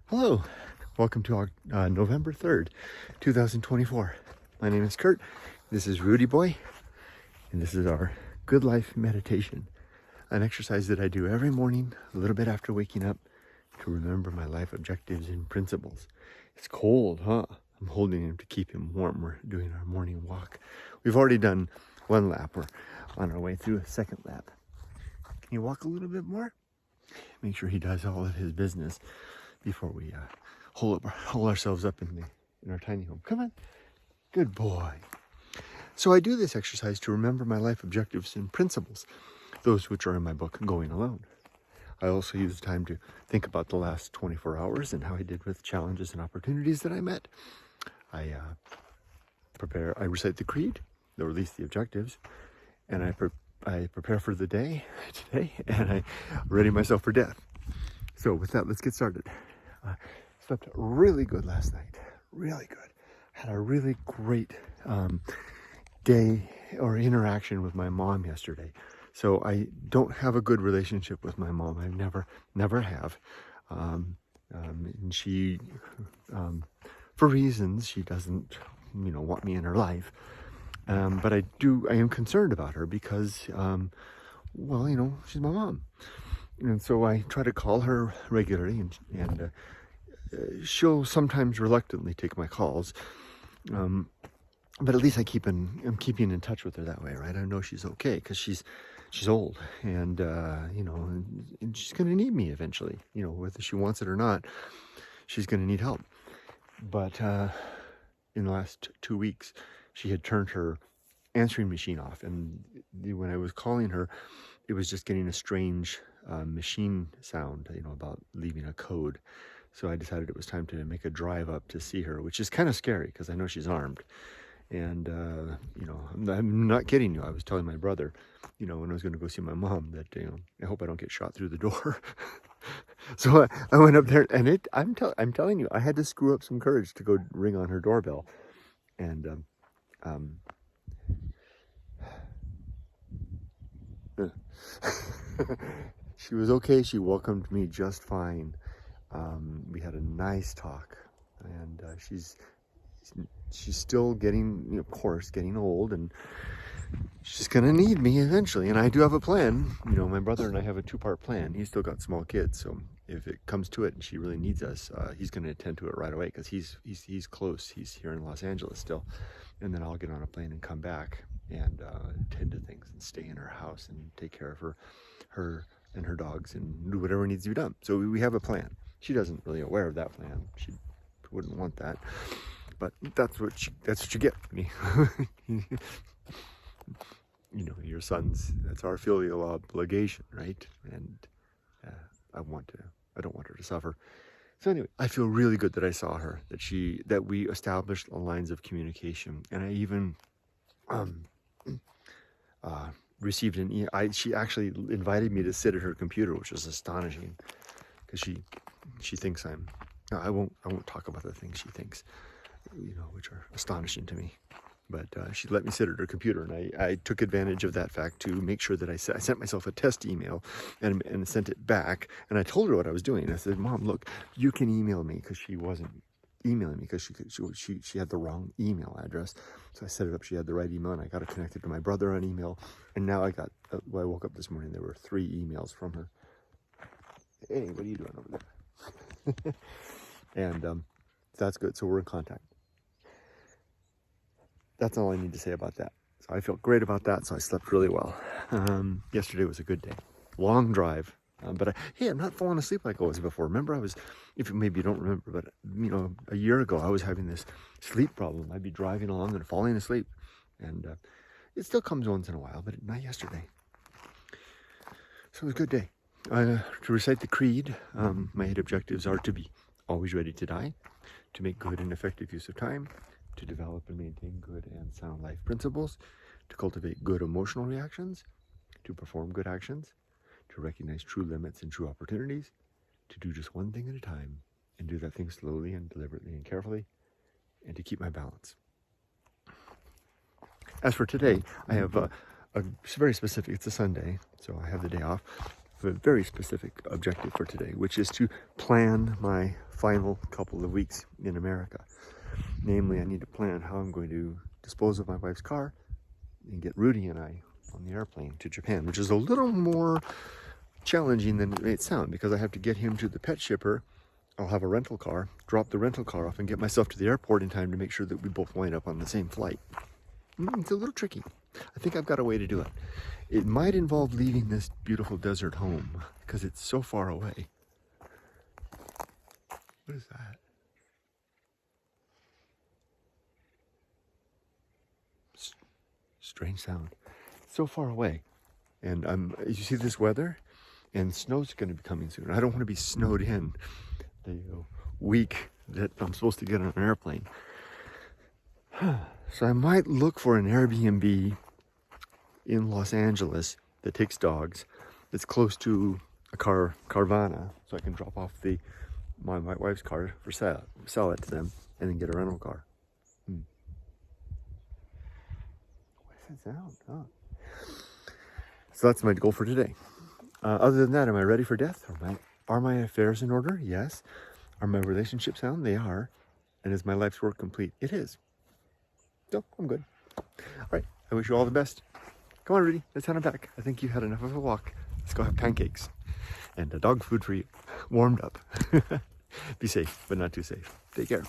Hello, welcome to our November 3rd, 2024. My name is Kurt, this is Rudy Boy, and this is our Good Life Meditation, an exercise that I do every morning, a little bit after waking up, to remember my life objectives and principles. It's cold, huh? I'm holding him to keep him warm. We're doing our morning walk. We've already done one lap. We're on our way through a second lap. Can you walk a little bit more? Make sure he does all of his business before we hole ourselves up in our tiny home. Come on. Good boy. So I do this exercise to remember my life objectives and principles, those which are in my book, Going Alone. I also use the time to think about the last 24 hours and how I did with challenges and opportunities that I met. I recite the creed, I release the objectives, and I prepare for the day today, and I ready myself for death. So with that, let's get started. Slept really good last night, really good. Had a really great day or interaction with my mom yesterday. So I don't have a good relationship with my mom. I never have. And she, for reasons, she doesn't, want me in her life. But I am concerned about her because, she's my mom. And so I try to call her regularly, and she'll sometimes reluctantly take my calls. But at least I'm keeping in touch with her that way, right? I know she's okay because she's old, and and she's going to need me eventually. Whether she wants it or not, she's going to need help. But in the last 2 weeks, she had turned her answering machine off, and when I was calling her, it was just getting a strange machine sound, about leaving a code. So I decided it was time to make a drive up to see her, which is kind of scary because I know she's armed. And, I'm not kidding you. I was telling my brother, when I was going to go see my mom, that, I hope I don't get shot through the door. So I went up there, and I'm telling you, I had to screw up some courage to go ring on her doorbell. And, she was okay. She welcomed me just fine. We had a nice talk, and she's still getting, of course, getting old, and she's gonna need me eventually. And I do have a plan. My brother and I have a 2-part plan. He's still got small kids, so if it comes to it and she really needs us, he's gonna attend to it right away because he's close. He's here in Los Angeles still, and then I'll get on a plane and come back and tend to things and stay in her house and take care of her and her dogs and do whatever needs to be done. So we have a plan. She doesn't really aware of that plan. She wouldn't want that, but that's what you get with me. Your sons, that's our filial obligation, right? And I don't want her to suffer. So anyway, I feel really good that I saw her, that we established lines of communication, and I even received she actually invited me to sit at her computer, which was astonishing because she thinks I won't talk about the things she thinks, which are astonishing to me. But she let me sit at her computer, and I took advantage of that fact to make sure that I sent myself a test email and sent it back. And I told her what I was doing. I said, Mom, look, you can email me, because she wasn't emailing me because she had the wrong email address. So I set it up. She had the right email, and I got her connected to my brother on email. And now when I woke up this morning, there were 3 emails from her. Hey, what are you doing over there? And that's good. So we're in contact. That's all I need to say about that. So I felt great about that. So I slept really well. Yesterday was a good day. Long drive. But I'm not falling asleep like I was before. Remember, maybe you don't remember, but a year ago I was having this sleep problem. I'd be driving along and falling asleep. And it still comes once in a while, but not yesterday. So it was a good day. To recite the creed, my 8 objectives are to be always ready to die, to make good and effective use of time, to develop and maintain good and sound life principles, to cultivate good emotional reactions, to perform good actions, to recognize true limits and true opportunities, to do just one thing at a time, and do that thing slowly and deliberately and carefully, and to keep my balance. As for today, I have it's very specific. It's a Sunday, so I have the day off. a very specific objective for today, which is to plan my final couple of weeks in America. Namely, I need to plan how I'm going to dispose of my wife's car and get Rudy and I on the airplane to Japan, which is a little more challenging than it may sound, because I have to get him to the pet shipper. I'll have a rental car, drop the rental car off, and get myself to the airport in time to make sure that we both wind up on the same flight. It's a little tricky. I think I've got a way to do it. It might involve leaving this beautiful desert home because it's so far away. What is that? Strange sound. It's so far away. And you see this weather? And snow's going to be coming soon. I don't want to be snowed in the week that I'm supposed to get on an airplane. So I might look for an Airbnb in Los Angeles that takes dogs, that's close to a Carvana, so I can drop off my wife's car for sell it to them, and then get a rental car. What does that sound? Oh. So that's my goal for today. Other than that, am I ready for death? Are my affairs in order? Yes. Are my relationships sound? They are. And is my life's work complete? It is. So I'm good. All right. I wish you all the best. Come on, Rudy. Let's head on back. I think you've had enough of a walk. Let's go have pancakes and dog food for you. Warmed up. Be safe, but not too safe. Take care.